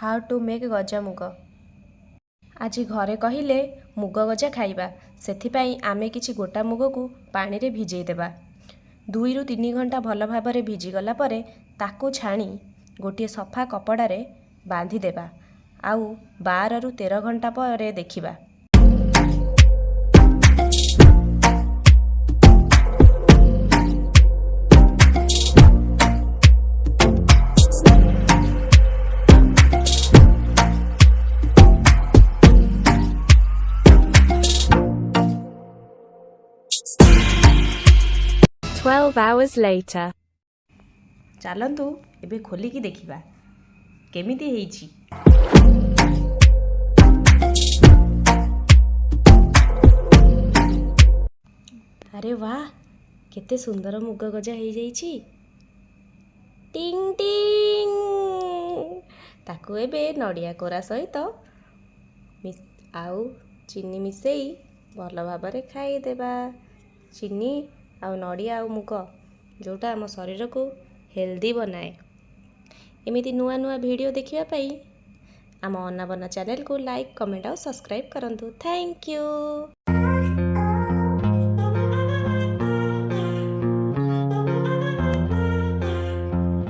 How to make गजा मुग। आज घरे कहले मुग गजा खाइबा, सेथिपाई आमे किछि गोटा मुग को पानी रे भिजेई देबा। 2 ରୁ 3 घंटा भल भाबरे भिजी गला परे ताकू छाणी गोटे सफा कपड़ा रे बांधी देबा। आउ 12 ରୁ 13 घंटा परे देखिबा। Twelve hours later. चलतु एबे खोलिकी देखिबा केमिति हेइछि। अरे वाह, केते सुंदर मुग गजा हेइ जाइछि। टिंग टिंग। ताकू एबे नडिया कोरा सहित आउ चीनी मिसेई भल भाबरे खाई देबा। चीनी आउ नडिया आउ मुग जोटा आम शरीर को हेल्दी बनाए। एमिति नुआ नुआ वीडियो देखिबा पई आम अन्नाबना चैनल को लाइक कमेंट और सब्सक्राइब करंतु। Thank you.